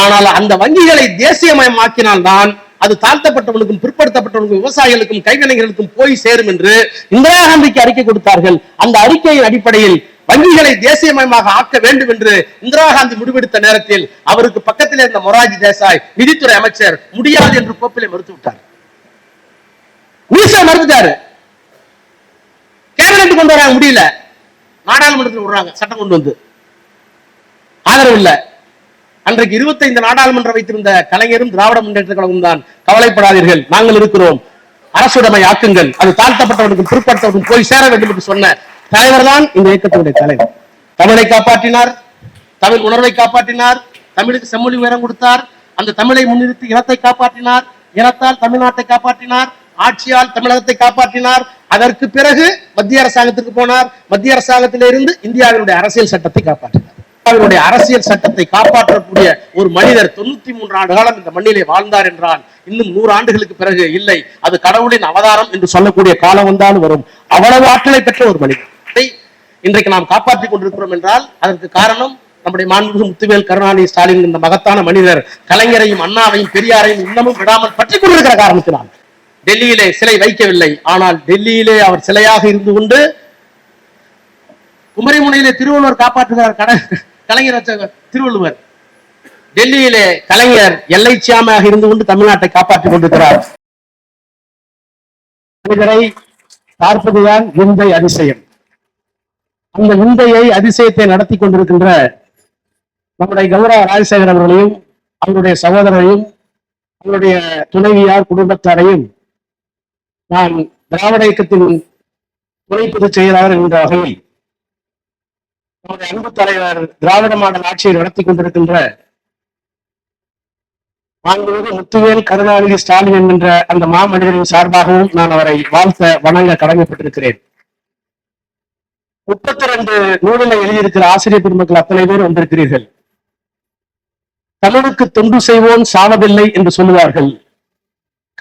ஆனால் அந்த வங்கிகளை தேசியமயமாக்கினால்தான் அது தாழ்த்தப்பட்டவர்களுக்கும் பிற்படுத்தப்பட்டவர்களுக்கும் விவசாயிகளுக்கும் கைவினைஞர்களுக்கும் போய் சேரும் என்று இந்திரா காந்திக்கு அறிக்கை கொடுத்தார்கள். அந்த அறிக்கையின் அடிப்படையில் வங்கிகளை தேசியமயமாக ஆக்க வேண்டும் என்று இந்திரா காந்தி முடிவெடுத்த நேரத்தில் அவருக்கு பக்கத்தில் இருந்த மொரார்ஜி தேசாய் நிதித்துறை அமைச்சர் முடியாது என்று கோப்பிலே மறுத்துவிட்டார். மறுத்துட்டாரு. கேபினெட் கொண்டு வராங்க, முடியல. நாடாளுமன்றத்தில் விடுறாங்க, சட்டம் கொண்டு வந்து ஆதரவு இல்லை. அன்றைக்கு 25 நாடாளுமன்றம் வைத்திருந்த கலைஞரும் திராவிட முன்னேற்ற கழகம் தான் கவலைப்படாதீர்கள், நாங்கள் இருக்கிறோம், அரசுடைமை ஆக்குங்கள், அது தாழ்த்தப்பட்டவர்களுக்கும் பிற்படுத்தவர்களுக்கும் போய் சேர வேண்டும் என்று சொன்ன தலைவர் தான் இந்த இயக்கத்தினுடைய தலைவர். தமிழை காப்பாற்றினார், தமிழ் உணர்வை காப்பாற்றினார், தமிழுக்கு செம்மொழி உயரம் கொடுத்தார், அந்த தமிழை முன்னிறுத்தி இனத்தை காப்பாற்றினார், இனத்தால் தமிழ்நாட்டை காப்பாற்றினார், ஆட்சியால் தமிழகத்தை காப்பாற்றினார். அதற்கு பிறகு மத்திய அரசாங்கத்திற்கு போனார். மத்திய அரசாங்கத்திலிருந்து இந்தியாவினுடைய அரசியல் சட்டத்தை காப்பாற்றினார். இந்தியாவினுடைய அரசியல் சட்டத்தை காப்பாற்றக்கூடிய ஒரு மனிதர் 93 ஆண்டு காலம் இந்த மண்ணிலே வாழ்ந்தார் என்றால் இன்னும் 100 ஆண்டுகளுக்கு பிறகு இல்லை, அது கடவுளின் அவதாரம் என்று சொல்லக்கூடிய காலம் வந்தாலும் வரும். அவ்வளவு ஆற்றலை பெற்ற ஒரு மனிதர் இன்றைக்கு நாம் காப்பாற்றிக் கொண்டிருக்கிறோம் என்றால் அதற்கு காரணம் நம்முடைய மாண்புமிகு முத்துவேல் கருணாநிதி ஸ்டாலின் இந்த மகத்தான மனிதர் கலைஞரையும் அண்ணாவையும் பெரியாரையும் இன்னமும் விடாமல் பற்றிக் கொண்டிருக்கிற காரணத்தினால். டெல்லியிலே சிலை வைக்கவில்லை, ஆனால் டெல்லியிலே அவர் சிலையாக இருந்து கொண்டு குமரிமுனையிலே திருவள்ளுவர் காப்பாற்றுகிறார். கலைஞர் வச்ச திருவள்ளுவர் டெல்லியிலே கலைஞர் எல்லைச்சியாமையாக இருந்து கொண்டு தமிழ்நாட்டை காப்பாற்றிக் கொண்டிருக்கிறார். மனிதரை பார்ப்பதுதான் விந்தை அதிசயம். அந்த விந்தையை அதிசயத்தை நடத்தி கொண்டிருக்கின்ற நம்முடைய கௌரவ ராஜசேகர் அவர்களையும் அவருடைய சகோதரரையும் அவருடைய துணைவியார் குடும்பத்தாரையும் நான் திராவிட இயக்கத்தின் துணை பொதுச் செயலாளர் என்ற வகையில் நம்முடைய அன்பு தலைவர் திராவிட மாடல் ஆட்சியை நடத்தி கொண்டிருக்கின்ற மாண்புமிகு முத்துவேல் கருணாநிதி ஸ்டாலின் என்கின்ற அந்த மாமனிதரின் சார்பாகவும் நான் அவரை வாழ்த்த வணங்க கடமைப்பட்டிருக்கிறேன். 32 நூலில் எழுதியிருக்கிற ஆசிரியர் பெருமக்கள் அத்தனை பேர் வந்திருக்கிறீர்கள். தமிழுக்கு தொண்டு செய்வோம் சாவதில்லை என்று சொல்லுவார்கள்.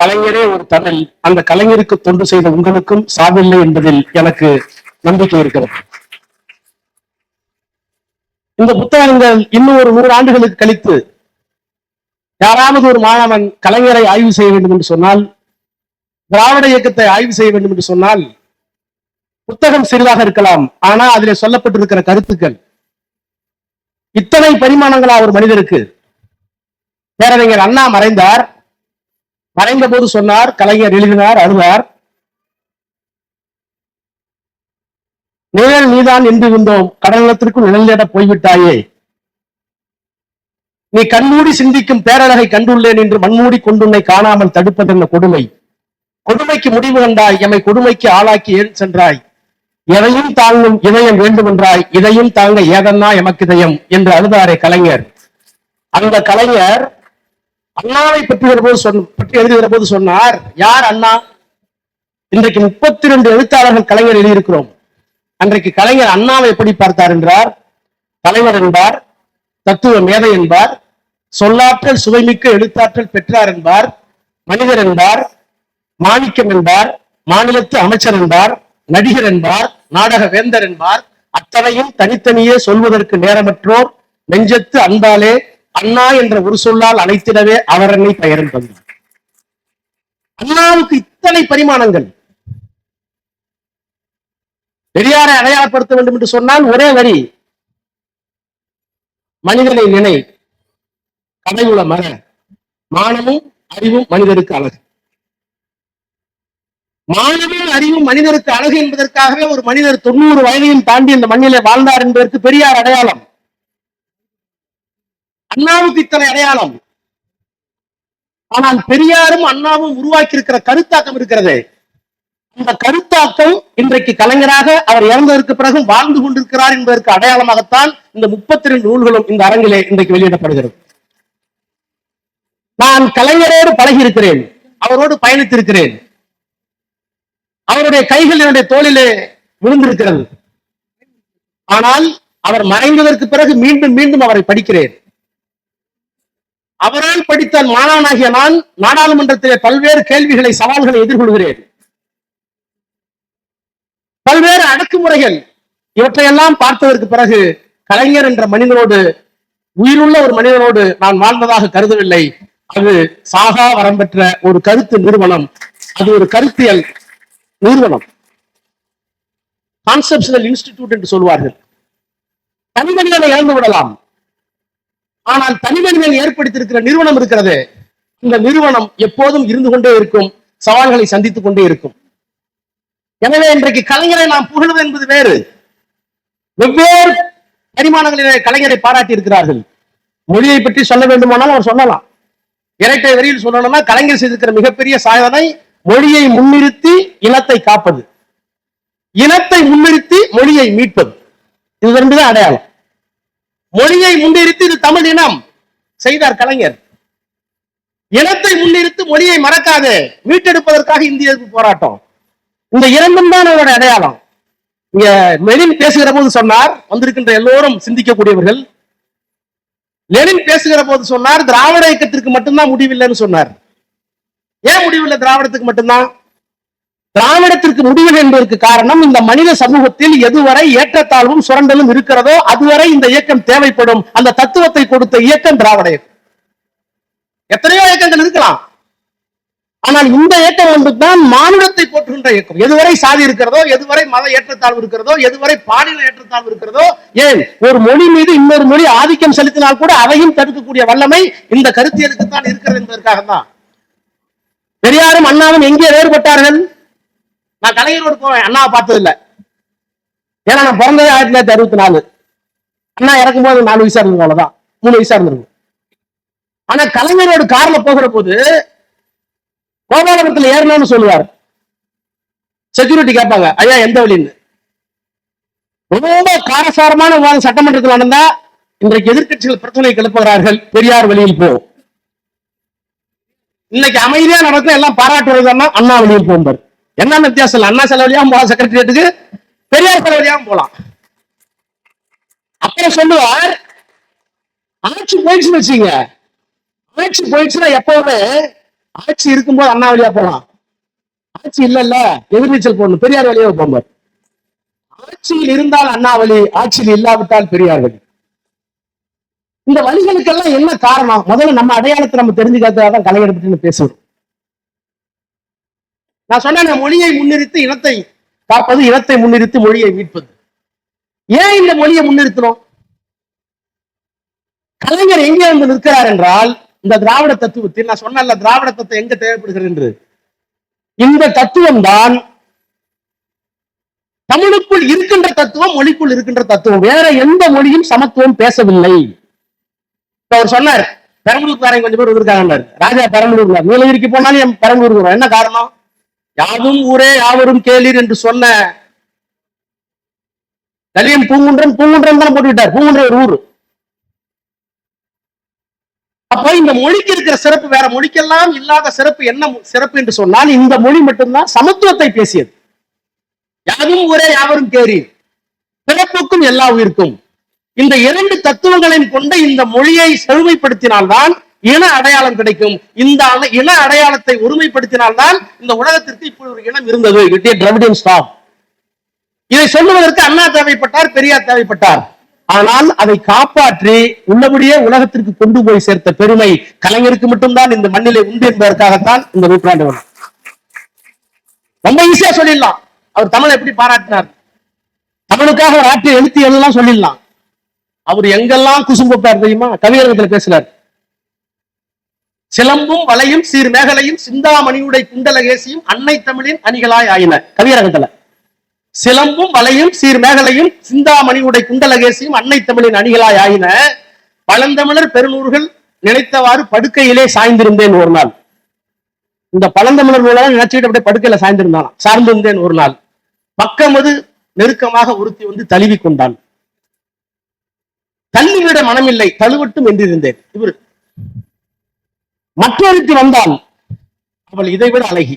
கலைஞரே ஒரு தமிழ், அந்த கலைஞருக்கு தொண்டு செய்த உங்களுக்கும் சாவில்லை என்பதில் எனக்கு நம்பிக்கை இருக்கிறது. இந்த புத்தகங்கள் இன்னும் ஒரு 100 ஆண்டுகளுக்கு கழித்து யாராவது ஒரு மாணவன் கலைஞரை ஆய்வு செய்ய வேண்டும் என்று சொன்னால், திராவிட இயக்கத்தை ஆய்வு செய்ய வேண்டும் என்று சொன்னால், புத்தகம் சிறிதாக இருக்கலாம், ஆனா அதிலே சொல்லப்பட்டிருக்கிற கருத்துக்கள் இத்தனை பரிமாணங்களா ஒரு மனிதருக்கு. பேரறிஞர் அண்ணா மறைந்தார், மறைந்த போது சொன்னார், கலைஞர் எழுதினார், அழுதார். நிழல் நீதான் என்று இருந்தோம், கடலத்திற்கும் நிழலிட போய்விட்டாயே, நீ கண்மூடி சிந்திக்கும் பேரழகை கண்டுள்ளேன் என்று மண்மூடி கொண்டுன்னை காணாமல் தடுப்பதென்ன கொடுமை, கொடுமைக்கு முடிவு கண்டாய், எமை கொடுமைக்கு ஆளாக்கி ஏன் சென்றாய், எதையும் தாங்கும் இதயம் வேண்டும் என்றாய், இதையும் தாங்க ஏதன்னா எமக்கு இதயம் என்று அழுதாரே கலைஞர். அந்த கலைஞர் அண்ணாவை பற்றி எழுதுகிற போது சொன்னார், யார் அண்ணா? இன்றைக்கு 32 எழுத்தாளர்கள் கலைஞர் எழுதியிருக்கிறோம். அன்றைக்கு கலைஞர் அண்ணாவை எப்படி பார்த்தார் என்றார், தலைவர் என்பார், தத்துவ மேதை என்பார், சொல்லாற்றல் சுவைமிக்க எழுத்தாற்றல் பெற்றார் என்பார், மனிதர் என்பார், மாணிக்கம் என்பார், மாநிலத்து அமைச்சர் என்பார், நடிகர் என்பார், நாடக வேந்தர் என்பார். அத்தனையும் தனித்தனியே சொல்வதற்கு நேரமற்றோர் நெஞ்சத்து அன்பாலே அண்ணா என்ற ஒரு சொல்லால் அழைத்திடவே அவர் என்னை பெயர் என்பது. அண்ணாவுக்கு இத்தனை பரிமாணங்கள். பெரியாரை அடையாளப்படுத்த வேண்டும் என்று சொன்னால் ஒரே வரி, மனிதனை நினை, கதையுள்ள மர, மானமும் அறிவும் மனிதருக்கு அழகு. மானமும் அறிவும் மனிதருக்கு அழகு என்பதற்காகவே ஒரு மனிதர் 90 வயதையும் தாண்டி இந்த மண்ணிலே வாழ்ந்தார் என்பதற்கு பெரியார் அடையாளம். அண்ணாவுக்கு இத்தனை அடையாளம். ஆனால் பெரியாரும் அண்ணாவும் உருவாக்கி இருக்கிற கருத்தாக்கம் இருக்கிறது. அந்த கருத்தாக்கம் இன்றைக்கு கலைஞராக அவர் இறந்ததற்கு பிறகு வாழ்ந்து கொண்டிருக்கிறார் என்பதற்கு அடையாளமாகத்தான் இந்த 32 நூல்களும் இந்த அரங்கிலே இன்றைக்கு வெளியிடப்படுகிறது. நான் கலைஞரோடு பழகி இருக்கிறேன், அவரோடு பயணித்திருக்கிறேன். அவருடைய கைகள் என்னுடைய தோளிலே விழுந்திருக்கிறது. ஆனால் அவர் மறைந்ததற்கு பிறகு மீண்டும் மீண்டும் அவரை படிக்கிறேன். அவரால் படித்த மாணவனாகிய நான் நாடாளுமன்றத்திலே பல்வேறு கேள்விகளை, சவால்களை எதிர்கொள்கிறேன். பல்வேறு அடக்குமுறைகள், இவற்றையெல்லாம் பார்த்ததற்கு பிறகு கலைஞர் என்ற மனிதனோடு உயிருள்ள ஒரு மனிதனோடு நான் வாழ்ந்ததாக கருதவில்லை. அது சாகா வரம் பெற்ற ஒரு கருத்து நிறுவனம். அது ஒரு கருத்தியல் நிறுவனம். கான்செப்ஷனல் இன்ஸ்டிடியூட் என்று சொல்வார்கள். தனிமனிதனை இழந்து விடலாம், ஆனால் தனிமனிதன் ஏற்படுத்தியிருக்கிற நிறுவனம் இருக்கிறது. இந்த நிறுவனம் எப்போதும் இருந்து கொண்டே இருக்கும், சவால்களை சந்தித்துக் கொண்டே இருக்கும். எனவே இன்றைக்கு கலைஞரை நாம் புகழ்வது என்பது வேறு. வெவ்வேறு பரிமாணங்களிலே கலைஞரை பாராட்டி இருக்கிறார்கள். மொழியை பற்றி சொல்ல வேண்டுமானால் அவர் சொல்லலாம். இரட்டை வரியில் சொல்லணும்னா கலைஞர் செய்திருக்கிற மிகப்பெரிய சாதனை மொழியை முன்னிறுத்தி இனத்தை காப்பது, இனத்தை முன்னிறுத்தி மொழியை மீட்பது. இது ரெண்டுதான் அடையாளம். மொழியை முன்னிறுத்தி இது தமிழ் இனம் செய்தார் கலைஞர். இனத்தை முன்னிறுத்தி மொழியை மறக்காது மீட்டெடுப்பதற்காக இந்திய எதிர்ப்பு போராட்டம். இந்த இரண்டும் தான் அவருடைய அடையாளம். இங்க லெனின் பேசுகிற போது சொன்னார், வந்திருக்கின்ற எல்லோரும் சிந்திக்கக்கூடியவர்கள், லெனின் பேசுகிற போது சொன்னார் திராவிட இயக்கத்திற்கு மட்டும்தான் முடிவில்லைன்னு சொன்னார். ஏன் முடிவில்லை திராவிடத்துக்கு மட்டும்தான்? திராவிடத்திற்கு முடிவில் என்பதற்கு காரணம், இந்த மனித சமூகத்தில் எதுவரை ஏற்றத்தாழ்வும் சுரண்டலும் இருக்கிறதோ அதுவரை இந்த இயக்கம் தேவைப்படும். அந்த தத்துவத்தை கொடுத்த இயக்கம் திராவிட இயக்கம். எத்தனையோ இயக்கங்கள் இருக்கலாம், ஆனால் இந்த இயக்கம் ஒன்றுதான் மானுடத்தை போற்றுகின்ற இயக்கம். எதுவரை சாதி இருக்கிறதோ, எதுவரை மத ஏற்றத்தாழ்வு இருக்கிறதோ, எதுவரை பாலின ஏற்றத்தாழ்வு இருக்கிறதோ, ஏன் ஒரு மொழி மீது இன்னொரு மொழி ஆதிக்கம் செலுத்தினால் கூட அதையும் தடுக்கக்கூடிய வல்லமை இந்த கருத்தியலுக்கு தான் இருக்கிறது என்பதற்காக தான். பெரியாரும் அண்ணாவும் எங்கே வேறுபட்டார்கள்? நான் கலைஞரோடு போவேன், அண்ணாவை பார்த்தது இல்லை. ஏன்னா நான் பிறந்தது 1964. அண்ணா இறக்கும் போது 4 வயசா இருந்தது, அவ்வளவுதான், 3 வயசா இருந்திருக்கும். ஆனா கலைஞரோடு கார்ல போகிற போது கோபாலபுரத்தில் ஏறணும்னு சொல்லுவார். செக்யூரிட்டி கேட்பாங்க, ஐயா எந்த வழின்னு. ரொம்ப காரசாரமான விவாதம் சட்டமன்றத்தில் நடந்தா இன்றைக்கு எதிர்கட்சிகள் பிரச்சனை கிளப்புகிறார்கள், பெரியார் வழியில் போ. இன்னைக்கு அமைதியா நடக்கும், எல்லாம் பாராட்டுவதுன்னா அண்ணா வழியில் போம்பார். என்ன வித்தியாசம் இல்லை, அண்ணா செலவழியாவும் போகலாம் செக்ரட்டரியேட்டுக்கு, பெரியார் செலவழியாவும் போலாம். அப்புறம் சொல்லுவார், ஆட்சி போயிடுச்சுன்னு வச்சுங்க, ஆட்சி போயிடுச்சுன்னா எப்பவுமே ஆட்சி இருக்கும்போது அண்ணா வழியா போலாம், ஆட்சி இல்ல எதிர்நீச்சல் போடணும், பெரியார் வழியா போம்பார். ஆட்சியில் இருந்தால் அண்ணா வழி, ஆட்சியில் இல்லாவிட்டால் பெரியார் வழி. இந்த வழிகளுக்கெல்லாம் என்ன காரணம்? முதல்ல நம்ம அடையாளத்தை நம்ம தெரிஞ்சுக்கிறதுக்காக கலைஞரை பற்றி பேசுவோம். நான் சொன்னேன், மொழியை முன்னிறுத்தி இனத்தை காப்பது, இனத்தை முன்னிறுத்தி மொழியை மீட்பது. ஏன் இந்த மொழியை முன்னிறுத்தணும்? கலைஞர் எங்கே வந்து நிற்கிறார் என்றால், இந்த திராவிட தத்துவத்தில் நான் சொன்ன திராவிட தத்துவம் எங்க தேவைப்படுகிறது என்று, இந்த தத்துவம் தான் தமிழுக்குள் இருக்கின்ற தத்துவம், மொழிக்குள் இருக்கின்ற தத்துவம். வேற எந்த மொழியும் சமத்துவம் பேசவில்லை. அவர் சொன்னார், பெரம்பலூர்காரங்க கொஞ்சம் பேர் இருக்காங்க, ராஜா பெரம்பலூர், நீலகிரிக்கு போனாலும் என் பெரம்பலூர். என்ன காரணம்? யாவும் ஊரே யாவரும் கேளீர் என்று சொன்ன கலியம் பூங்குன்றம், பூங்குன்றம் தான் போட்டுவிட்டார். பூங்குன்றம் ஒரு ஊர். அப்போ இந்த மொழிக்கு இருக்கிற சிறப்பு வேற மொழிக்கெல்லாம் இல்லாத சிறப்பு. என்ன சிறப்பு என்று சொன்னால், இந்த மொழி மட்டும்தான் சமத்துவத்தை பேசியது. யாவும் ஊரே யாவரும் கேளீர், பிறப்புக்கும் எல்லா உயிர்க்கும். இந்த 2 தத்துவங்களையும் கொண்ட இந்த மொழியை செழுமைப்படுத்தினால்தான் இன அடையாளம் கிடைக்கும். இந்த இன அடையாளத்தை ஒருமைப்படுத்தினால்தான் இந்த உலகத்திற்கு இப்படி ஒரு இனம் இருந்தது. Dravidian stock. இதை சொல்லுவதற்கு அண்ணா தேவைப்பட்டார், பெரியார் தேவைப்பட்டார். ஆனால் அதை காப்பாற்றி உள்ளபடியே உலகத்திற்கு கொண்டு போய் சேர்த்த பெருமை கலைஞருக்கு மட்டும்தான் இந்த மண்ணிலே உண்டு என்பதற்காகத்தான் இந்த நூற்றாண்டு. ரொம்ப ஈஸியா சொல்லிடலாம், அவர் தமிழை எப்படி பாராட்டினார், தமிழுக்காக ஒரு ஆற்றிய எழுத்து எல்லாம் சொல்லிடலாம். அவர் எங்கெல்லாம் குசும்பப்பார் தெரியுமா? கவியரங்கத்தில் பேசினார். சிலம்பும் வளையும் சீர் மேகலையும் சிந்தாமணியுடைய குண்டலகேசியும் அன்னை தமிழின் அணிகளாய் ஆயின. கவியரங்கத்துல சிலம்பும் வளையும் சீர் மேகலையும் சிந்தாமணியுடைய குண்டலகேசியும் அன்னை தமிழின் அணிகளாய் ஆயின. பழந்தமிழர் பெருநூறுகள் நினைத்தவாறு படுக்கையிலே சாய்ந்திருந்தேன் ஒரு நாள். இந்த பழந்தமிழர் நூலாக நினைச்சுக்கிட்டு அப்படியே படுக்கையில சாய்ந்திருந்தான். சார்ந்திருந்தேன் ஒரு நாள். பக்கமது நெருக்கமாக ஒருத்தி வந்து தழுவி கொண்டான். தள்ளிவிட மனமில்லை தழுவட்டும் என்றிருந்தேன். இவர் மற்றொருத்தி வந்தால் அவள் இதைவிட அழகி.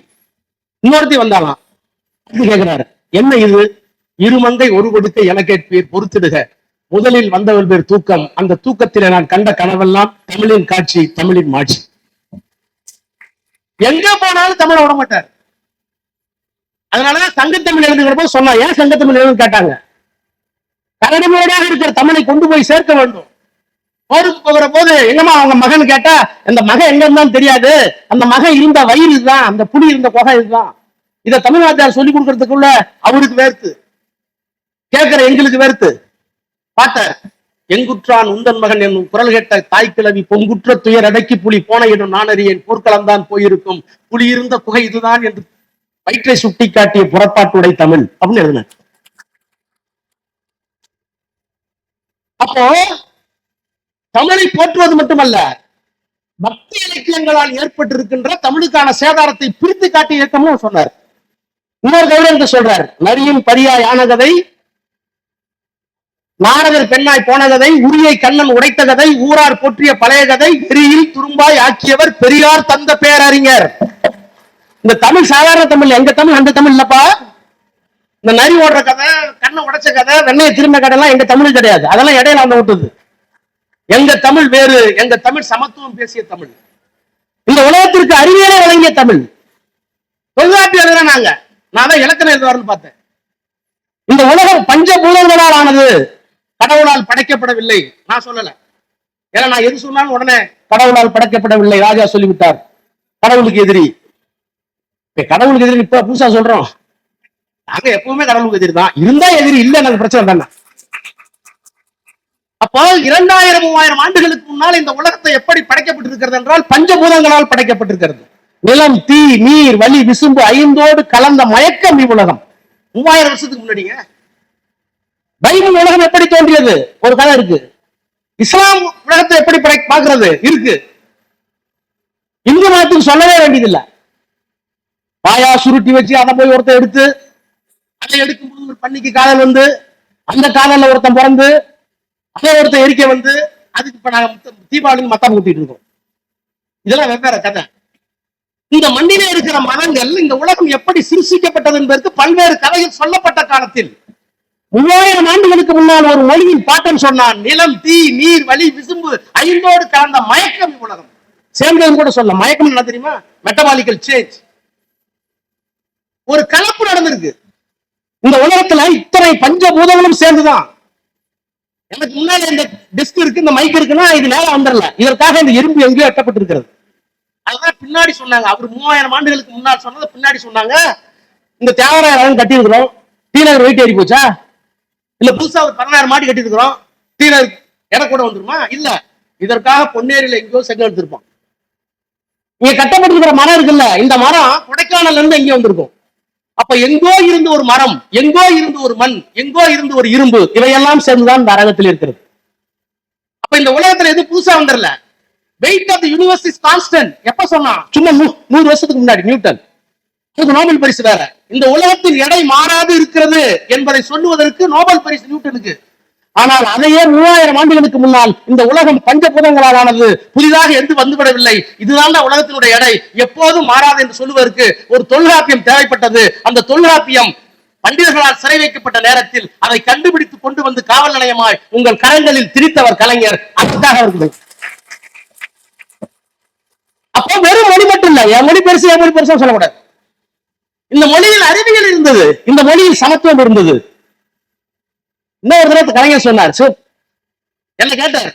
இன்னொருத்தி வந்தாலாம். கேட்கிறாரு, என்ன இது? இருமங்கை ஒரு கொடுக்க எனக்கேற்பீர் பொறுத்திடுக. முதலில் வந்தவள் பேர் தூக்கம். அந்த தூக்கத்திலே நான் கண்ட கனவெல்லாம் தமிழின் காட்சி, தமிழின் மாட்சி. எங்க போனாலும் தமிழை விட மாட்டார். அதனாலதான் சங்கத்தமிழ் எழுதுகிற போது சொன்னா, ஏன் சங்கத்தமிழ் எழுதுன்னு கேட்டாங்க. கரடுமுரடாக இருக்கிற தமிழை கொண்டு போய் சேர்க்க வேண்டும். போருக்கு போகிற போது எங்கம்மா அவங்க மகன் கேட்டா அந்த மகன் எங்க இருந்தாலும் தெரியாது, அந்த மகன் இருந்த வயிறு இதுதான், அந்த புலி இருந்த குகை இதுதான். இதை தமிழ்நாட்டார் சொல்லி கொடுக்கறதுக்குள்ள அவருக்கு வேர்த்து, கேட்கிற எங்களுக்கு வேர்த்து. பார்த்தார், எங்குற்றான் உந்தன் மகன் என்னும் குரல் கேட்ட தாய் கிழவி பொங்குற்ற துயர் அடக்கி புலி போன இடம் நான் அறியேன், போர்க்களம் தான் போயிருக்கும், புலி இருந்த குகை இதுதான் என்று வயிற்றை சுட்டி காட்டிய புறப்பாட்டுடை தமிழ் அப்படின்னு எழுதினார். அப்போ தமிழை போற்றுவது மட்டுமல்ல, பக்தி இலக்கியங்களால் ஏற்பட்டிருக்கின்ற தமிழுக்கான சேதாரத்தை பிரித்து காட்டிய இயக்கமும் சொன்னார். இன்னொரு கவிதை சொல்றார், நரியின் பரியா யான கதை, நாரதர் பெண்ணாய் போன கதை, உரியை கண்ணன் உடைத்த கதை, ஊரார் போற்றிய பழைய கதை, பெரியில் துரும்பாய் ஆக்கியவர் பெரியார் தந்த பேரறிஞர். இந்த தமிழ் சாதாரண தமிழ், எங்க தமிழ் அந்த தமிழ் இல்லப்பா. இந்த நரி ஓடுற கதை, கண்ணை உடைச்ச கதை, வெண்ணையை திரும்ப கதை எல்லாம் எங்க தமிழ் கிடையாது. அதெல்லாம் இடையில வந்து விட்டுது. எங்க தமிழ் வேறு, எங்க தமிழ் சமத்துவம் பேசிய தமிழ், இந்த உலகத்திற்கு அறிவியலை வழங்கிய தமிழ். தொல்காப்பியர் நாங்க, நான் தான் இலக்கணம் எழுதுவாருன்னு பார்த்தேன். இந்த உலகம் பஞ்சபூதங்களால் ஆனது, கடவுளால் படைக்கப்படவில்லை. நான் சொல்லல, ஏன்னா நான் எது சொன்னாலும் உடனே கடவுளால் படைக்கப்படவில்லை ராஜா சொல்லிவிட்டார், கடவுளுக்கு எதிரி. கடவுளுக்கு எதிரி இப்ப புதுசா சொல்றோம், நாங்க எப்பவுமே கடவுளுக்கு எதிரி தான், இருந்தா எதிரி இல்ல, எனக்கு பிரச்சனை தானே. அப்போ 2000 3000 ஆண்டுகளுக்கு முன்னால் இந்த உலகத்தை எப்படி படைக்கப்பட்டிருக்கிறது என்றால் பஞ்சபூதங்களால் படைக்கப்பட்டிருக்கிறது. நிலம், தீ, நீர், வலி, விசும்பு ஐந்தோடு கலந்த மயக்கம் இவ்வுலகம். 3000 வருஷத்துக்கு முன்னாடிங்க. பைபிள் உலகம் எப்படி தோன்றியது ஒரு கதை இருக்கு. இஸ்லாம் உலகத்தை எப்படி பார்க்கிறது இருக்கு. இந்து மதத்துக்கு சொல்லவே வேண்டியதில்லை. பாயா சுருட்டி வச்சு அதை போய் ஒருத்தர் எடுத்து, அதை எடுக்கும்போது ஒரு பண்ணிக்கு காதல் வந்து, அந்த காதல்ல ஒருத்தன் பிறந்து, அதை ஒருத்தன் எரிக்க வந்து, அதுக்கு இப்ப நாங்க தீபாவளிக்கு மத்தம் ஊத்திட்டு இருக்கோம். இதெல்லாம் வெவ்வேறு கதை. இந்த மண்ணிலே இருக்கிற மதங்கள், இந்த உலகம் எப்படி சிருஷிக்கப்பட்டது என்பதற்கு பல்வேறு கதைகள் சொல்லப்பட்ட காலத்தில் 3000 ஆண்டுகளுக்கு முன்னால் ஒரு மொழியின் பாட்டன் சொன்னான், நிலம், தீ, நீர், வலி, விசும்பு ஐந்தோடு கலந்த மயக்கம் உலகம். சேர்ந்தது கூட சொல்ல, மயக்கம் என்ன தெரியுமா? மெட்டபாலிக்கல் சேஞ்ச். ஒரு கலப்பு நடந்திருக்கு இந்த உலகத்துல. இத்தனை பஞ்சபூதங்களும் சேர்ந்துதான். எனக்கு முன்னாடி இந்த டெஸ்க் இருக்கு, இந்த மைக் இருக்குன்னா இது மேல வந்துடல. இதற்காக இந்த எறும்பு எங்கேயோ எட்டப்பட்டு இருக்கிறது. அதுதான் பின்னாடி சொன்னாங்க. அவர் 3000 ஆண்டுகளுக்கு முன்னால் சொன்னதை பின்னாடி சொன்னாங்க. இந்த தியாகராயன் கட்டி இருக்கிறோம், டி நகர் வெயிட் ஏறி போச்சா? இல்ல புதுசா ஒரு 16000 மாடி கட்டி இருக்கிறோம், டி நகர் எடை கூட வந்துருமா? இல்ல, இதற்காக பொன்னேரியில எங்கேயோ செங்கல் எடுத்திருப்போம். இங்க கட்டப்பட்டிருக்கிற மரம் இருக்குல்ல, இந்த மரம் கொடைக்கானல்ல இருந்து எங்கேயோ வந்திருக்கும். அப்ப எங்கோ இருந்து ஒரு மரம், எங்கோ இருந்து ஒரு மண், எங்கோ இருந்து ஒரு இரும்பு, இவையெல்லாம் சேர்ந்துதான் இந்த அரங்கத்தில் இருக்கிறது. அப்ப இந்த உலகத்துல எது புதுசா வந்துடல. Weight of the universe is constant. எப்ப சொன்னா? சும்மா 100 வருஷத்துக்கு முன்னாடி நியூட்டன். அதுக்கு நோபல் பரிசு வேற. இந்த உலகத்தின் எடை மாறாது இருக்கிறது என்பதை சொல்லுவதற்கு நோபல் பரிசு நியூட்டனுக்கு. ஆனால் அதையே 3000 ஆண்டுகளுக்கு முன்னால் இந்த உலகம் பஞ்சபூதங்களால் ஆனது, புதிதாக எது வந்துவிடவில்லை, இதுதான் உலகத்தினுடைய எடை, எப்போதும் மாறாது என்று சொல்லுவதற்கு ஒரு தொல்காப்பியம் தேவைப்பட்டது. அந்த தொல்காப்பியம் பண்டிதர்களால் சிறை வைக்கப்பட்ட நேரத்தில் அதை கண்டுபிடித்து கொண்டு வந்து காவல் நிலையமாய் உங்கள் கரங்களில் திரித்தவர் கலைஞர். அதுக்காக இருக்குது. அப்போ வெறும் மொழி மட்டும் இல்ல, என் மொழி பெருசு என் மொழி பெருசா சொல்லக்கூடாது. இந்த மொழியில் அறிவியல் இருந்தது, இந்த மொழியில் சமத்துவம் இருந்தது. இன்னொரு தடவை கலைஞர் சொன்னார், என்ன கேட்டார்,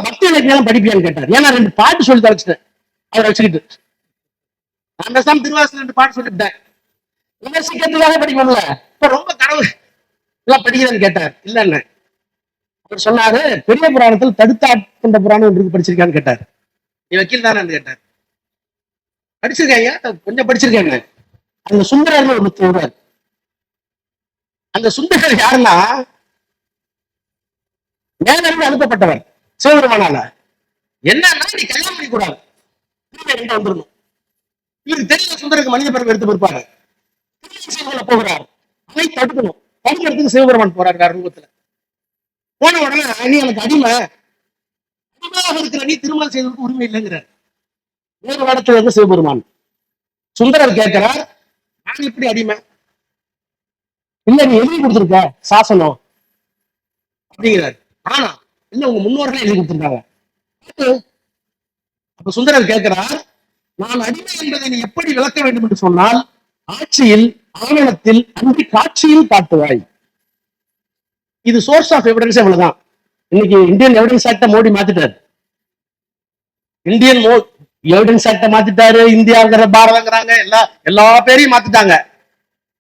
பக்தி இலக்கியம் படிப்பியான்னு கேட்டார். ஏன்னா 2 பாட்டு சொல்லி தொலைச்சிட்டேன் அவர் வச்சுக்கிட்டு. நான் பேசாம திருவாசல் 2 பாட்டு சொல்லிவிட்டேன். விமர்சிக்கிறதுக்காக படிக்கணும்ல, இப்ப ரொம்ப கடவுள் எல்லாம் படிக்கிறேன்னு கேட்டார். இல்லன்னு அவர் சொன்னாரு, பெரிய புராணத்தில் தடுத்தாட்கொண்ட புராணம் ஒன்று படிச்சிருக்கான்னு கேட்டார். நீ வக்கீல் தானே கேட்டார். படிச்சிருக்கேன், கொஞ்சம் படிச்சிருக்கேன். அந்த சுந்தரர் ஒருத்தர், அந்த சுந்தரர் யாருன்னா மேலிருந்து அனுப்பப்பட்டவர் சிவபெருமானால. என்னன்னா நீ கல்யாணம் பண்ணி கூடாது, வந்துடணும். இவருக்கு தெரியல சுந்தருக்கு மனித பிறப்பு எடுத்து இருப்பாரு. போகிறார், அதை தடுக்கணும். தடுக்கிறதுக்கு சிவபெருமான் போறாரு ரூபத்துல. போன உடனே நீ எனக்கு அடிமையாக இருக்கிற, நீ திருமணம் செய்வதற்கு உரிமை இல்லைங்கிறார். வேறு இடத்துல இருந்து சிவபெருமான். சுந்தரர் கேட்கிறார், நான் இப்படி அடிமை இல்ல, நீ எழுதி கொடுத்திருக்க சாசனம் அப்படிங்கிறார். ஆனா இல்ல, உங்க முன்னோர்கள் எழுதி கொடுத்திருக்காங்க. அப்ப சுந்தரர் கேட்கிறார், நான் அடிமை என்பதை நீ எப்படி விளக்க வேண்டும் என்று சொன்னால், ஆட்சியில் ஆவணத்தில் அன்றி காட்சியில் காட்டுவாய். இது சோர்ஸ் ஆஃப் எவிடன்ஸ். அவ்வளவுதான். இன்னைக்கு இந்தியன் எவிடன்ஸ் ஆக்ட மோடி மாத்திட்டாரு. இந்தியன் எவிடன்ஸ் ஆக்ட மாத்திட்டாரு. இந்தியாங்கிற பாரதங்கிறாங்க, எல்லா பேரையும் மாத்திட்டாங்க.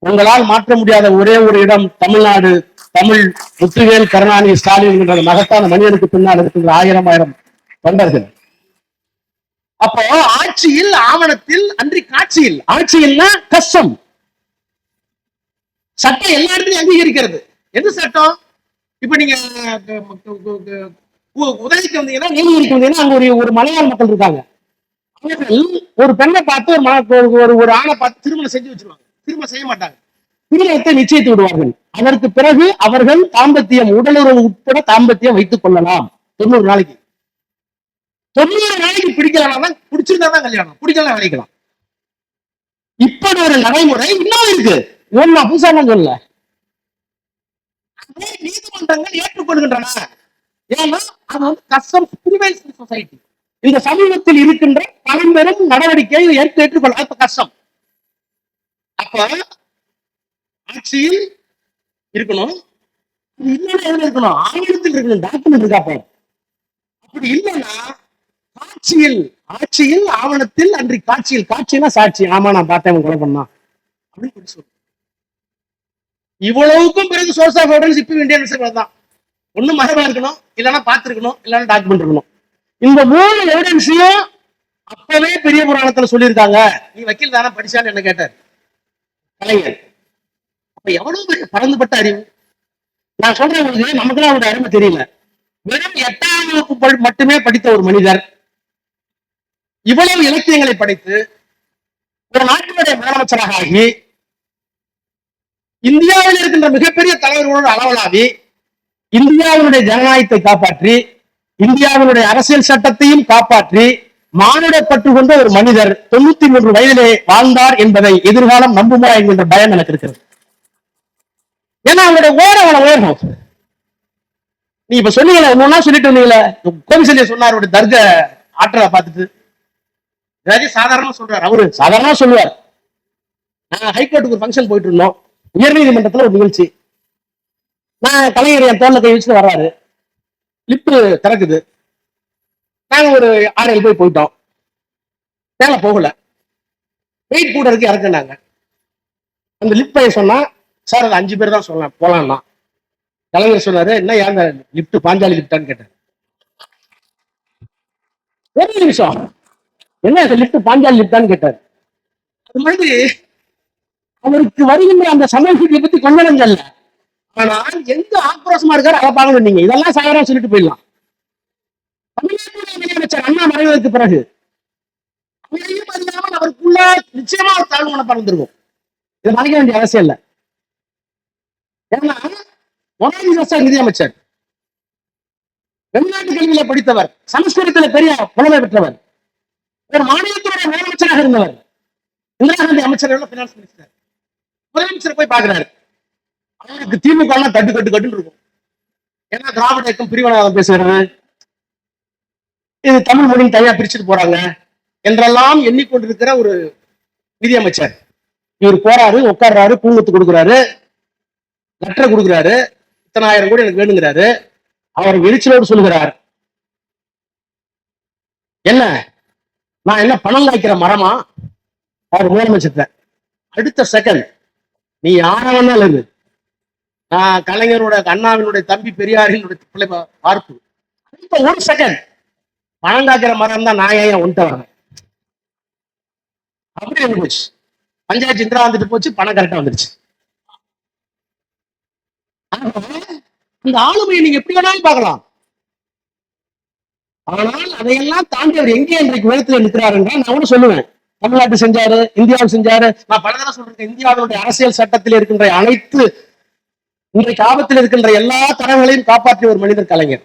உங்களால் மாற்ற முடியாத ஒரே ஒரு இடம் தமிழ்நாடு. தமிழ் முத்துவேல் கருணாநிதி ஸ்டாலின் என்ற மகத்தான மனிதனுக்கு பின்னால் இருக்கின்ற ஆயிரம் தொண்டர்கள். அப்போ ஆட்சியில் ஆவணத்தில் அன்றி காட்சியில். ஆட்சியில்னா கஷ்டம். சட்டம் எல்லா இடத்துலையும் அங்கீகரிக்கிறது. எது சட்டம்? இப்ப நீங்க உதவிக்கு வந்தீங்கன்னா, நீதிக்கு வந்தீங்கன்னா, அங்க ஒரு மலையாள மக்கள் இருக்காங்க. ஒரு பெண்ணை பார்த்து ஒரு ஆணை பார்த்து திருமணம் செஞ்சு வச்சிருவாங்க. திருமணம் செய்ய மாட்டாங்க, திருமணத்தை நிச்சயித்து விடுவார்கள். அதற்கு பிறகு அவர்கள் தாம்பத்தியம், உடலுறவு உட்பட தாம்பத்தியம் வைத்துக் கொள்ளலாம் 90 நாளைக்கு. 90 நாளைக்கு பிடிக்கலாம், பிடிச்சிருந்தா கல்யாணம், பிடிக்கலாம் நினைக்கலாம். இப்படி ஒரு நடைமுறை இன்னும் இருக்கு. நான் புதுசா சொல்ல, நீதிமன்றங்கள் ஏற்றுக்கொள்கின்றன. ஏன்னா அது வந்து கஸ்டம்ஸ் பிரிவைல்ஸ் சொசைட்டி. இந்த சமூகத்தில் இருக்கின்ற பழம்பெரும் நடவடிக்கையை ஏற்றுக்கொள்ள கஷ்டம். அப்ப ஆட்சியில் இருக்கணும், இன்னொன்னு எதுல இருக்கணும்? ஆவணத்தில் இருக்கணும், டாக்குமெண்ட் இருக்காப்ப. அப்படி இல்லைன்னா ஆட்சியில் ஆவணத்தில் அன்றி காட்சியில். காட்சினா சாட்சி. ஆமா நான் பார்த்தேன் கொலை பண்ணா அப்படின்னு சொல்லு. இவ்வளவுக்கும் பிறகு சோர்ஸ் ஆஃப் எவிடன்ஸ் இப்ப இந்தியன் தான். ஒண்ணு மரபா இருக்கணும், இல்லைன்னா பார்த்திருக்கணும், இல்லைன்னா டாக்குமெண்ட் இருக்கணும். இந்த 3 எவிடன்ஸையும் அப்பவே பெரிய புராணத்துல சொல்லியிருக்காங்க. நீ வக்கீல் தானே படிச்சான்னு என்ன கேட்டார் கலைஞர். அப்ப எவ்வளவு பெரிய பறந்துபட்ட அறிவு. நான் சொல்றேன் உங்களுக்கு, நமக்குலாம் அவருடைய அருமை தெரியல. வெறும் 8ஆம் வகுப்பு மட்டுமே படித்த ஒரு மனிதர் இவ்வளவு இலக்கியங்களை படித்து ஒரு நாட்டினுடைய முதலமைச்சராக ஆகி இந்தியாவில் இருக்கின்ற மிகப்பெரிய தலைவர்களோடு அளவலாவி இந்தியாவினுடைய ஜனநாயகத்தை காப்பாற்றி இந்தியாவினுடைய அரசியல் சட்டத்தையும் காப்பாற்றி மானுடப்பட்டு கொண்ட ஒரு மனிதர் 93 வயதிலே வாழ்ந்தார் என்பதை எதிர்காலம் நம்புமா என்கின்ற பயம் எனக்கு இருக்கிறது. ஏன்னா அவங்களுடைய ஓரவள உயர்வு. நீ இப்ப சொன்னீங்களே, ஒன்னா சொல்லிட்டு வந்தீங்களே, கோவிசல்யா சொன்னார் ஒரு தர்க ஆற்றலை பார்த்துட்டு. சாதாரணமா சொல்றாரு, அவரு சாதாரணமா சொல்லுவார். நான் ஹைகோர்ட்டுக்கு ஒரு ஃபங்க்ஷன் போயிட்டு இருந்தோம், உயர்நீதிமன்றத்துல ஒரு நிகழ்ச்சி. நான் கலைஞர் என் தோல்ல கை வச்சுட்டு வர்றாரு, லிப்ட் திறக்குது. நாங்க ஒரு 6-7 போய் போயிட்டோம், மேல போகல, வெயிட் கூட இருக்கு, இறக்குனாங்க. அந்த லிப்ட் பையன் சொன்னா, சார் அது 5 பேர் தான் சொல்லலாம் போலாம்னா. கலைஞர் சொன்னாரு, என்ன ஏன் லிப்ட் பாஞ்சாலி லிப்டான்னு கேட்டார். ஒரு நிமிஷம், என்ன லிப்ட் பாஞ்சாலி லிப்டான்னு கேட்டார். அது மாதிரி அவருக்கு வருகின்ற அந்த சமூகத்தை பத்தி கொஞ்சம் இல்ல. ஆனால் எந்த ஆக்ரோஷமா இருக்காரு அதை பார்க்கணும். நீங்க இதெல்லாம் சாதாரண சொல்லிட்டு போயிடலாம். தமிழ்நாட்டுடைய முதலமைச்சர் அண்ணா மறைவதற்கு பிறகு அவருக்குள்ள நிச்சயமா ஒரு தாழ்வு மனப்பாடம் இருந்திருக்கும். இதை மறைக்க வேண்டிய அவசியம் இல்லை. ஏன்னா நிதியமைச்சர் வெளிநாட்டு கல்வியில படித்தவர், சமஸ்கிருதத்தில் பெரிய புலமை பெற்றவர், ஒரு மாநிலத்தினுடைய முதலமைச்சராக இருந்தவர், இந்திரா காந்தி அமைச்சர், பினான்ஸ் மினிஸ்டர். முதலமைச்சர் போய் பாக்குறாரு, அவருக்கு திமுக தட்டு கட்டு கட்டுன்னு இருக்கும். ஏன்னா திராவிட இயக்கம் பிரிவினவாதம் பேசுகிறது, இது தமிழ் மொழியின் தனியா பிரிச்சுட்டு போறாங்க என்றெல்லாம் எண்ணிக்கொண்டிருக்கிற ஒரு நிதியமைச்சர். இவர் போறாரு, உட்கார்றாரு, பூங்கத்து கொடுக்குறாரு, லெட்டர் கொடுக்குறாரு, இத்தனை ஆயிரம் கோடி எனக்கு வேணுங்கிறாரு. அவர் எரிச்சலோடு சொல்லுகிறார், என்ன நான் என்ன பணம் காய்க்கிற மரமா? அவர் முதலமைச்சர். அடுத்த செகண்ட், நீ யாரவனாலும் இருக்கு, நான் கலைஞரோட அண்ணாவினுடைய தம்பி பெரியாரினுடைய பிள்ளை பார்ப்பு. அடுத்த ஒரு செகண்ட், பணம் காய்க்கிற மரம் தான் நான் ஏன் ஒன்ட்ட வரேன். அப்படி இருந்துச்சு. பஞ்சாயத்து இந்திரா வந்துட்டு போச்சு, பணம் கரெக்டா வந்துருச்சு. இந்த ஆளுமையை நீங்க எப்படி வேணாலும் பார்க்கலாம். ஆனால் அதையெல்லாம் தாண்டி அவர் எங்கே இன்றைக்கு உயரத்தில் நிற்கிறார் என்றால் நான் ஒண்ணு சொல்லுவேன், தமிழ்நாட்டு செஞ்சாரு, இந்தியாவில் செஞ்சாரு. நான் பல தடவை சொல்றேன், இந்தியாவுடைய அரசியல் சட்டத்தில் இருக்கின்ற அனைத்து இன்றைக்கு ஆபத்தில் இருக்கின்ற எல்லா தரங்களையும் காப்பாற்றிய ஒரு மனிதர் கலைஞர்.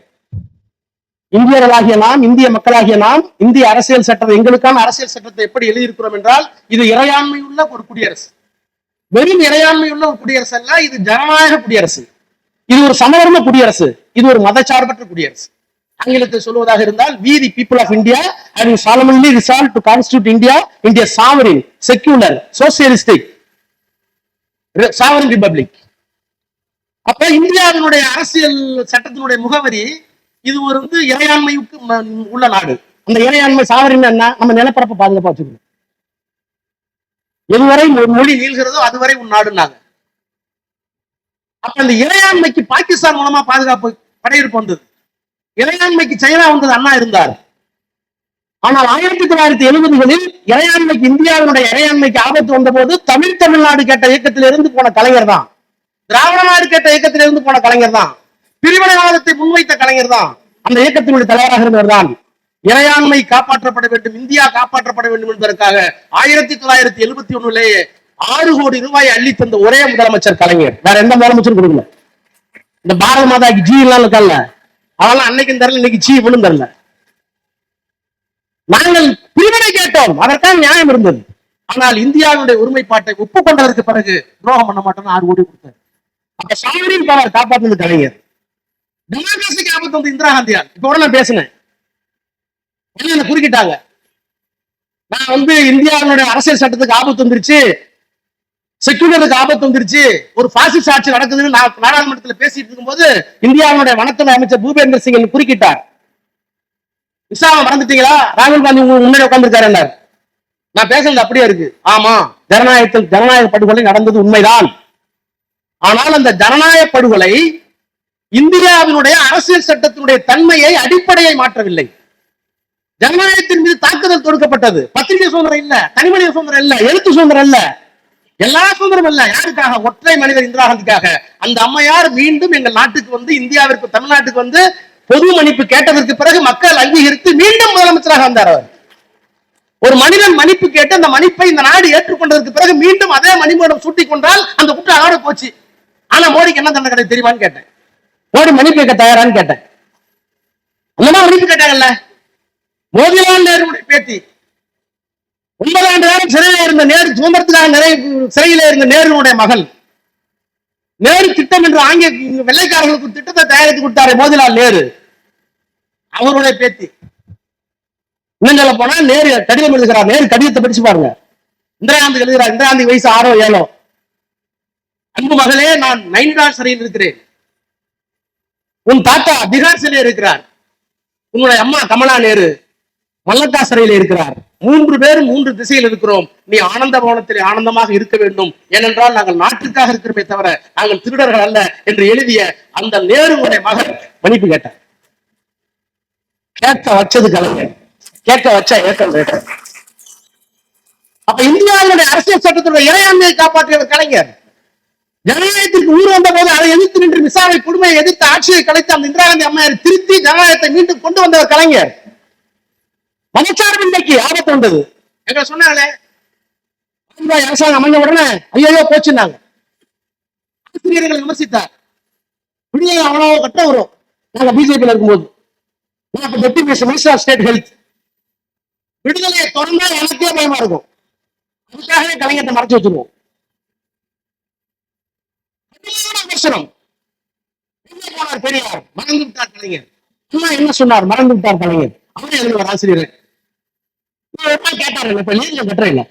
இந்தியர்களாகிய நாம், இந்திய மக்களாகிய நாம், இந்திய அரசியல் சட்டம், எங்களுக்கான அரசியல் சட்டத்தை எப்படி எழுதியிருக்கிறோம் என்றால், இது இறையாண்மை உள்ள ஒரு குடியரசு. வெறும் இறையாண்மை உள்ள ஒரு குடியரசு அல்ல, இது ஜனநாயக குடியரசு, இது ஒரு சமதர்ம குடியரசு, இது ஒரு மதச்சார்பற்ற குடியரசு. ஆங்கிலத்தில் சொல்வதாக இருந்தால், we the people of India having solemnly resolved to constitute India sovereign, secular, socialistic, sovereign republic. அப்ப இந்தியாவினுடைய அரசியல் சட்டத்தினுடைய முகவரி இது ஒரு இறையாண்மைக்கு உள்ள நாடு. அந்த இறையாண்மை சாவரின் என்ன, நம்ம நிலப்பரப்பை பாதுகாப்பா வச்சுக்கணும். எதுவரை ஒரு மொழி நீள்கிறதோ அதுவரை உன் நாடுனாங்க. அப்ப இந்த இறையாண்மைக்கு பாகிஸ்தான் மூலமா பாதுகாப்பு படையெடுப்பு வந்தது. இறையாண்மைக்கு சைனா வந்தது, அண்ணா இருந்தார். ஆனால் 1970களில் இறையாண்மைக்கு, இந்தியாவினுடைய இறையாண்மைக்கு ஆபத்து வந்த போது தமிழ்நாடு கேட்ட இயக்கத்திலிருந்து போன கலைஞர் தான், திராவிட நாடு கேட்ட இயக்கத்திலிருந்து போன கலைஞர் தான், பிரிவினைவாதத்தை முன்வைத்த கலைஞர் தான், அந்த இயக்கத்தினுடைய தலைவராக இருந்தவர் தான். இறையாண்மை காப்பாற்றப்பட வேண்டும், இந்தியா காப்பாற்றப்பட வேண்டும் என்பதற்காக 1971 6 கோடி ரூபாய் அள்ளி தந்த ஒரே முதலமைச்சர் கலைஞர். வேற எந்த முதலமைச்சரும் கொடுக்கல. இந்த பாரத மாதாக்கு ஜி எல்லாம் இருக்கல, அதெல்லாம் அன்னைக்கும் தரல, இன்னைக்கு ஜி இவனும் தரல. நாங்கள் பிரிவினை கேட்டோம், அதற்கான நியாயம் இருந்தது. ஆனால் இந்தியாவுடைய ஒருமைப்பாட்டை ஒப்புக்கொண்டதற்கு பிறகு துரோகம் பண்ண மாட்டோம் 6 கோடி கொடுத்தார். அப்ப சாவரின் பவர் காப்பாற்றுவது கலைஞர். டெமோக்ரஸிக்கு ஆபத்து வந்து இந்திரா காந்தியால். இப்ப கூட நான் பேசினேன், என்ன குறுக்கிட்டாங்க. நான் இந்தியாவுடைய அரசியல் சட்டத்துக்கு ஆபத்து வந்துருச்சு, செக்குலருக்கு ஆபத்து வந்துருச்சு, ஒரு பாசிஸ்ட் ஆட்சி நடக்குதுன்னு நாடாளுமன்றத்தில் பேசிட்டு இருக்கும்போது இந்தியாவுடைய வனத்துறை அமைச்சர் பூபேந்தர் சிங் குறுக்கிட்டார். விசாவை மறந்துட்டீங்களா, ராகுல் காந்தி முன்னாடி உட்கார்ந்துருக்காரு. நான் பேசுறது அப்படியே இருக்கு. ஆமா, ஜனநாயக படுகொலை நடந்தது உண்மைதான். ஆனால் அந்த ஜனநாயக படுகொலை இந்தியாவினுடைய அரசியல் சட்டத்தினுடைய தன்மையை, அடிப்படையை மாற்றவில்லை. ஜனநாயகத்தின் மீது தாக்குதல் தொடுக்கப்பட்டது. பத்திரிகை சுதந்திரம் இல்ல, தனிமனித சுதந்திரம் இல்ல, எழுத்து சுதந்திரம் இல்ல, எல்லா சுதந்திரம் இல்ல. யாருக்காக? ஒற்றை மனிதர் இந்திரா காந்திக்காக. அந்த அம்மையார் மீண்டும் எங்கள் நாட்டுக்கு இந்தியாவிற்கு, தமிழ்நாட்டுக்கு பொது மன்னிப்பு கேட்டதற்கு பிறகு மக்கள் அங்கீகரித்து மீண்டும் முதலமைச்சராக வந்தார் அவர். ஒரு மனிதன் மன்னிப்பு கேட்டு அந்த மன்னிப்பை இந்த நாடு ஏற்றுக்கொண்டதற்கு பிறகு மீண்டும் அதே மன்னிப்போடு சூட்டிக் கொண்டால் அந்த குற்றம் அதோட போச்சு. ஆனா மோடிக்கு என்ன தண்டனை கிடையாது தெரியுமான்னு கேட்டேன். மோடி மன்னிப்பு கேட்க தயாரான்னு கேட்டேன். அந்த மாதிரி மன்னிப்பு கேட்டாங்கல்ல. மோதிலால் நேருடைய பேத்தி, 9 ஆண்டு நேரம் சிறையில இருந்த நேரு, சுதந்திரத்துக்காக சிறையில இருந்த நேருடைய மகள். நேரு திட்டம் என்று ஆங்கில வெள்ளைக்காரர்களுக்கு திட்டத்தை தயாரித்து கொடுத்தாரு மோதிலால் நேரு, அவருடைய பேத்தி. இன்னும் சொல்ல போனா நேரு கடிதம் எழுதுகிறார். நேரு கடிதத்தை படிச்சு பாருங்க. இந்திரா காந்தி எழுதுகிறார். இந்திரா காந்தி வயசு 6 or 7. அன்பு மகளே, நான் நைனிடால் சிறையில் இருக்கிறேன். உன் தாத்தா பீகார் சிறையில் இருக்கிறார். உன்னுடைய அம்மா கமலா நேரு மல்லக்கா சிறையில் இருக்கிறார். 3 பேரும் 3 திசையில் இருக்கிறோம். நீ ஆனந்த பவனத்தில் ஆனந்தமாக இருக்க வேண்டும். ஏனென்றால் நாங்கள் நாட்டுக்காக இருக்கிறோமே தவிர நாங்கள் திருடர்கள் அல்ல என்று எழுதிய அந்த நேருடைய மகன் மன்னிப்பு கேட்டார். கேட்க வச்சது கலைஞர், கேட்க வச்ச ஏக்கம் கேட்டார். அப்ப இந்தியாவுடைய அரசியல் சட்டத்துடைய இறையாண்மையை காப்பாற்றியவர் கலைஞர். ஜனநாயகத்திற்கு ஊர் வந்த போது அதை எதிர்த்து நின்று விசாரணை கொடுமையை எதிர்த்து ஆட்சியை கலைத்து அந்த இந்திரா காந்தி அம்மையார் திருத்தி ஜனநாயகத்தை மீண்டும் கொண்டு வந்தவர் கலைஞர். மதச்சார்பின்மைக்கு ஆபத்து வந்தது. எங்க சொன்னாங்களே, அரசாங்கம் அமைஞ்ச உடனே ஐயோ போச்சுன்னாங்க. ஆசிரியர்களை விமர்சித்தார். விடிய அவ்வளவு கட்ட வரும். நாங்க பிஜேபியில் இருக்கும்போது மினிஸ்டர் ஸ்டேட் ஹெல்த், விடுதலையை தொடர்ந்தா எனக்கே பயமா இருக்கும். அதுக்காகவே கலைஞரை மறைச்சு வச்சிருவோம். பெரியார் மறந்து விட்டார் கலைஞர். என்ன சொன்னார்? மறந்து விட்டார் கலைஞர். அவரே எழுதுவார் ஆசிரியர். கேட்டாரு, இப்ப நீங்க கட்டுற இல்ல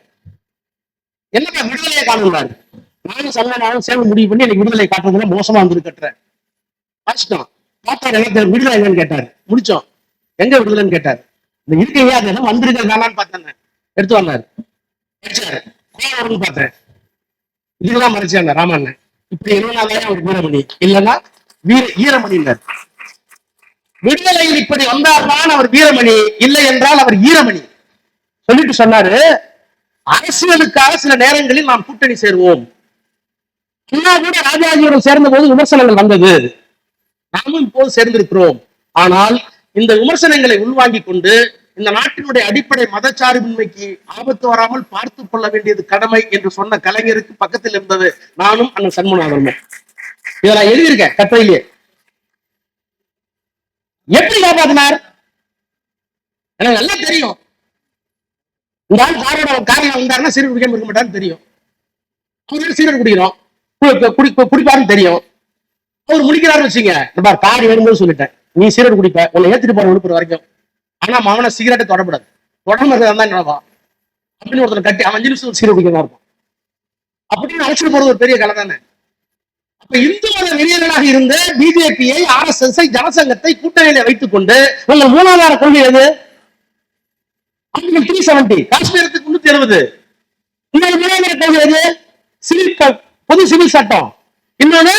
என்னக்கா விடுதலையை காணுங்கிறாரு. நானும் சொன்னாலும் சேர்ந்து முடிவு பண்ணி எனக்கு விடுதலை காட்டுறதுல மோசமா வந்து கட்டுறேன். கஷ்டம் பார்த்தாரு. எனக்கு விடுதலை எங்கன்னு கேட்டாரு. முடிச்சோம். எங்க விடுதலைன்னு கேட்டாரு. இந்த இருக்கீங்க அது எல்லாம் வந்திருக்கான்னு பார்த்தேன். எடுத்து வந்தாரு. பார்த்தேன். இதுதான் மறைச்சாங்க ராமண்ணன். இப்படி இருந்தாலும் அவர் வீரமணி இல்லைன்னா ஈரமணின்னார். விடுதலையில் இப்படி வந்தால்தான் அவர் வீரமணி, இல்லை என்றால் அவர் ஈரமணி சொல்லிட்டு சொன்னாரு. அரசியலுக்காக சில நேரங்களில் நாம் கூட்டணி சேருவோம். கூட ராஜாஜியுடன் சேர்ந்த போது விமர்சனங்கள் வந்தது. நாமும் இப்போது சேர்ந்திருக்கிறோம். ஆனால் இந்த விமர்சனங்களை உள்வாங்கிக் கொண்டு இந்த நாட்டினுடைய அடிப்படை மதச்சார்பின்மைக்கு ஆபத்து வராமல் பார்த்துக் கொள்ள வேண்டியது கடமை என்று சொன்ன கலைஞருக்கு பக்கத்தில் இருந்தது நானும் அண்ணன் சண்முகநாதனும். இதை நான் எழுதியிருக்கேன் கட்டுரையிலே. எப்படி காப்பாத்தினார் எனக்கு நல்லா தெரியும். இந்த ஆள் காரில் வந்தாருன்னா சீரட் குடிக்காம இருக்க மாட்டாருன்னு தெரியும். அவரு சீரட் குடிக்கிறோம், குடிப்பாருன்னு தெரியும். அவர் முடிக்கிறாருன்னு வச்சுங்க. காரி வரும்போது சொல்லிட்டேன், நீ சீரட் குடிப்ப, உன்னை ஏத்திட்டு போற விழுப்புரம் வரைக்கும். ஆனா அவனை சிகரெட்டை தொடப்படாது, தொடர்ந்து இருக்கிறதா நடக்கும் அப்படின்னு ஒருத்தர் கட்டி அவன் 5 நிமிஷம் சீரட் குடிக்கிறதா இருக்கும் அப்படின்னு அழைச்சிட்டு போறது ஒரு பெரிய கலை தானே. இந்து மத வெறியர்களாக இருந்த பிஜேபியை, RSS, ஜனசங்கத்தை கூட்டணியில வைத்துக் கொண்டு உங்கள் மூலாதார கொள்கை எது? ஆர்டிகல் 370, காஷ்மீரத்துக்கு 370. உங்கள் மூலாதார கொள்கை எது? பொது சிவில் சட்டம். இன்னொன்னு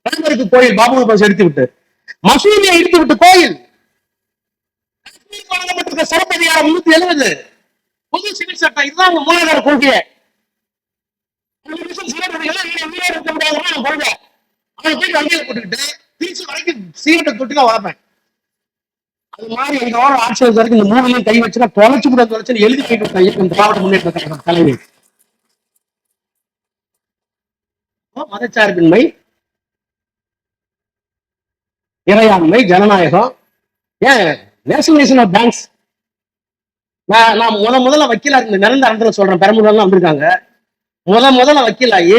ராமருக்கு கோயில், பாபு பஸ் எடுத்து விட்டு மசூதியை எடுத்து விட்டு கோயில். வழங்கப்பட்டிருக்க சிறப்பு அதிகாரம் 370, பொது சிவில் சட்டம். இதுதான் உங்க மூலாதார கொள்கையை. அது மாதிரி எங்க ஆட்சியர் வரைக்கும் இந்த மூணுலையும் கை வச்சுன்னா தொலைச்சு கூட தொலைச்சு எழுதி போயிட்டு இயக்கம் திராவிட முன்னேற்ற கழகம் தலைவர். மதச்சார்பின்மை, இறையாண்மை, ஜனநாயகம், ஏன் நேஷனலைசேஷன் ஆஃப் பேங்க்ஸ். நான் முதல்ல வக்கீலா இருந்த நிரந்தர அண்டத்தில் சொல்றேன், பெரம்பலூர்ல வந்திருக்காங்க. முதல்ல வக்கீலாகி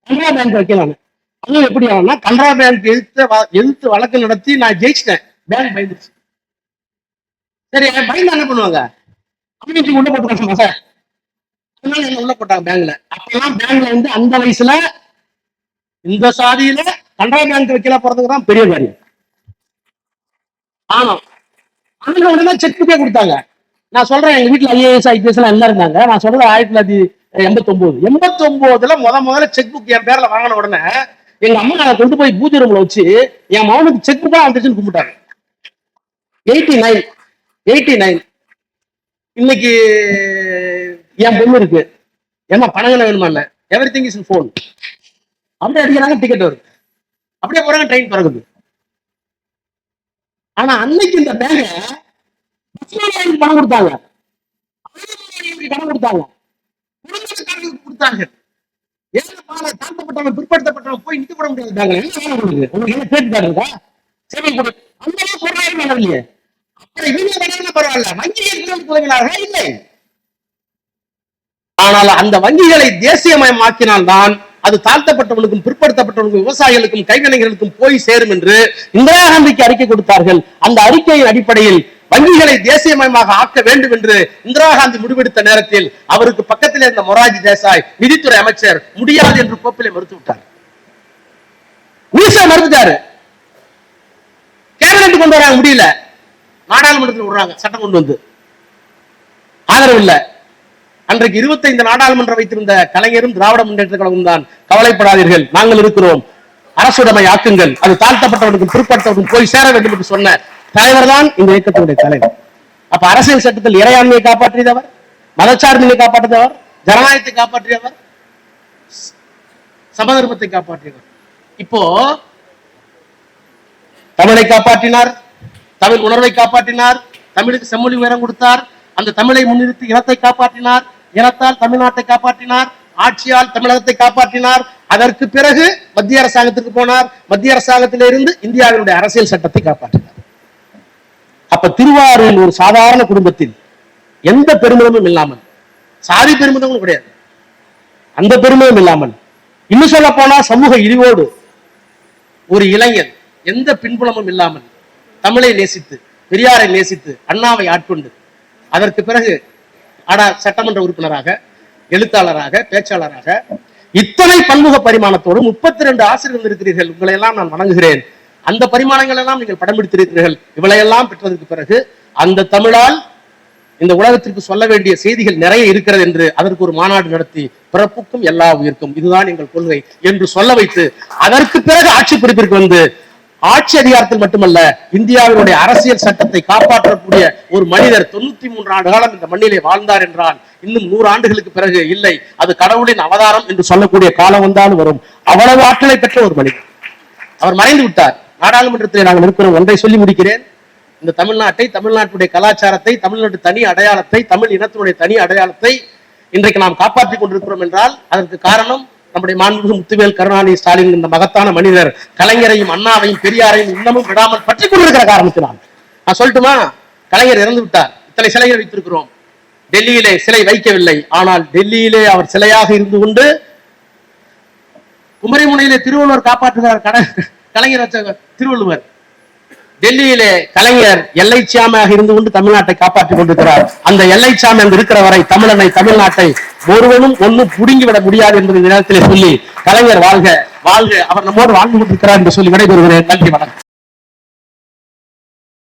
கனரா பேங்க் வக்கீலான. அதுவும் எப்படி ஆகும்னா, கனரா பேங்க் எதிர்த்து வழக்கு நடத்தி நான் ஜெயிச்சிட்டேன். பேங்க் பயந்துருச்சு. சரி, பயந்து என்ன பண்ணுவாங்க? கம்யூனிட்டி உள்ள போட்டுருக்காங்க சார். அதனால என்ன உள்ள போட்டாங்க பேங்க்ல. அப்பெல்லாம் பேங்க்ல வந்து அந்த வயசுல இந்த சாதியில கனரா பேங்க் வக்கீலா போறதுக்கு தான் பெரிய காரியம். ஆமா, அந்த உடனே செக் புக்கே கொடுத்தாங்க. நான் சொல்றேன், எங்க வீட்டுல IAS, IPS எல்லாம் என்ன இருந்தாங்க. நான் சொல்றது 1989 முதல்ல செக் புக் என் பேர்ல வாங்கின உடனே எங்க அம்மா அதை கொண்டு போய் பூஜை ரூம்ல வச்சு என் மகனுக்கு செக் புக்கா வந்துச்சுன்னு கும்பிட்டாங்க. 89 இன்னைக்கு என் பொண்ணு இருக்கு. ஏமா பணங்களை வேணுமா? இல்ல, every thing is in phone. அப்படியே அடிக்கிறாங்க, டிக்கெட் வருது, அப்படியே போறாங்க, ட்ரெயின் பறக்குது. ஆனா அன்னைக்கு இந்த பேங்க பணம் கொடுத்தாங்க, கடன் கொடுத்தாங்க, கொடுத்தாங்க. தாழ்த்தப்பட்டவன், பிற்படுத்தப்பட்டவன் போய் நிக்க கூட முடியாது. உங்களுக்கு என்ன கேட்டு இருக்கா? சரி கொடு. அந்த அளவுக்கு பொருளாதாரம் இல்லையே. அப்புறம் இவங்க பரவாயில்ல, வங்கிகள் துவங்கினார்கள் இல்லை. ஆனால் அந்த வங்கிகளை தேசியமயமாக்கினால்தான் அது தாழ்த்தப்பட்டவனுக்கும், பிற்படுத்தப்பட்டவனுக்கும், விவசாயிகளுக்கும், கைவினைஞர்களுக்கும் போய் சேரும் என்று இந்திரா காந்திக்கு அறிக்கை கொடுத்தார்கள். அந்த அறிக்கையின் அடிப்படையில் வங்கிகளை தேசியமயமாக ஆக்க வேண்டும் என்று இந்திரா காந்தி முடிவெடுத்த நேரத்தில் அவருக்கு பக்கத்தில் இருந்த மொராஜி தேசாய், நிதித்துறை அமைச்சர், முடியாது என்று கோப்பிலே மறுத்து விட்டார். மறுத்துட்டாரு. கேபினெட் கொண்டு வராங்க, முடியல. நாடாளுமன்றத்தில் விடுறாங்க, சட்டம் கொண்டு வந்து ஆதரவு இல்லை. அன்றைக்கு 25 நாடாளுமன்றம் வைத்திருந்த கலைஞரும் திராவிட முன்னேற்ற கழகம் தான், கவலைப்படாதீர்கள், நாங்கள் இருக்கிறோம், அரசுடைமை ஆக்குங்கள், அது தாழ்த்தப்பட்டவனுக்கும் பிற்படுத்தவனுக்கும் போய் சேர வேண்டும் என்று சொன்ன தலைவர் தான் இந்த இயக்கத்தினுடைய தலைவர். அப்ப அரசியல் சட்டத்தில் இறையாண்மையை காப்பாற்றியவர், மதச்சார்பினை காப்பாற்றியவர், ஜனநாயகத்தை காப்பாற்றியவர், சமதர்மத்தை காப்பாற்றியவர். இப்போ தமிழை காப்பாற்றினார், தமிழ் உணர்வை காப்பாற்றினார், தமிழுக்கு செம்மொழி உயரம் கொடுத்தார், அந்த தமிழை முன்னிறுத்தி இனத்தை காப்பாற்றினார், இனத்தால் தமிழ்நாட்டை காப்பாற்றினார், ஆட்சியால் தமிழகத்தை காப்பாற்றினார். அதற்கு பிறகு மத்திய அரசாங்கத்திற்கு போனார், மத்திய அரசாங்கத்திலிருந்து இந்தியாவினுடைய அரசியல் சட்டத்தை காப்பாற்றினார். அப்ப திருவாரூரில் ஒரு சாதாரண குடும்பத்தில் எந்த பெருமிதமும் இல்லாமல், சாதி பெருமிதமும் கிடையாது, அந்த பெருமிதம் இல்லாமல், இன்னும் சொல்ல போனா சமூக இழிவோடு ஒரு இளைஞன் எந்த பின்புலமும் இல்லாமல் தமிழை நேசித்து, பெரியாரை நேசித்து, அண்ணாவை ஆட்கொண்டு, அதற்கு பிறகு சட்டமன்ற உறுப்பினராக, எழுத்தாளராக, பேச்சாளராக, இத்தனை பன்முக பரிமாணத்தோடு 32 ஆசிரியர்கள் இருக்கிறீர்கள். உங்களை எல்லாம் நான் வணங்குகிறேன். அந்த பரிமாணங்கள் எல்லாம் நீங்கள் படம் பிடித்திருக்கிறீர்கள். இவளையெல்லாம் பெற்றதற்கு பிறகு அந்த தமிழால் இந்த உலகத்திற்கு சொல்ல வேண்டிய செய்திகள் நிறைய இருக்கிறது என்று அதற்கு ஒரு மாநாடு நடத்தி, பிறப்புக்கும் எல்லா உயிர்க்கும் இதுதான் எங்கள் கொள்கை என்று சொல்ல வைத்து, அதற்கு பிறகு ஆட்சி பொறுப்பிற்கு வந்து ஆட்சி அதிகாரத்தில் மட்டுமல்ல, இந்தியாவினுடைய அரசியல் சட்டத்தை காப்பாற்றக்கூடிய ஒரு மனிதர் 93 ஆண்டு காலம் இந்த மண்ணிலே வாழ்ந்தார் என்றால், இன்னும் 100 ஆண்டுகளுக்கு பிறகு இல்லை, அது கடவுளின் அவதாரம் என்று சொல்லக்கூடிய காலம் வந்தாலும் வரும். அவ்வளவு ஆற்றலை பெற்ற ஒரு மனிதர். அவர் மறைந்து விட்டார். நாடாளுமன்றத்தில் நாங்கள் இருக்கிறோம். ஒன்றை சொல்லி முடிக்கிறேன். இந்த தமிழ்நாட்டை, தமிழ்நாட்டுடைய கலாச்சாரத்தை, தமிழ்நாட்டு தனி அடையாளத்தை, தமிழ் இனத்தினுடைய தனி அடையாளத்தை இன்றைக்கு நாம் காப்பாற்றிக் கொண்டிருக்கிறோம் என்றால் அதற்கு காரணம் நம்முடைய மாண்புமிகு முத்துவேல் கருணாநிதி ஸ்டாலின் இந்த மகத்தான மனிதர் கலைஞரையும், அண்ணாவையும், பெரியாரையும் இன்னமும் விடாமல் பற்றி கொண்டிருக்கிற காரணத்தினால். நான் சொல்லட்டுமா, கலைஞர் இறந்து விட்டார், இத்தனை சிலைகள் வைத்திருக்கிறோம். டெல்லியிலே சிலை வைக்கவில்லை, ஆனால் டெல்லியிலே அவர் சிலையாக இருந்து கொண்டு குமரிமுனையிலே திருவள்ளுவர் காப்பாற்றுகிறார். கலைஞர் வச்ச திருவள்ளுவர். டெல்லியிலே கலைஞர் எல்லைச்சாமியாக இருந்து கொண்டு தமிழ்நாட்டை காப்பாற்றிக் கொண்டிருக்கிறார். அந்த எல்லைச்சாமி அங்கு இருக்கிற வரை தமிழனை, தமிழ்நாட்டை ஒருவனும் ஒன்னும் புடுங்கிவிட முடியாது என்பதை இந்த நேரத்திலே சொல்லி, கலைஞர் வாழ்க, வாழ்க. அவர் நம்மோடு வாழ்ந்து கொண்டிருக்கிறார் என்று சொல்லி விடைபெறுகிறேன். நன்றி, வணக்கம்.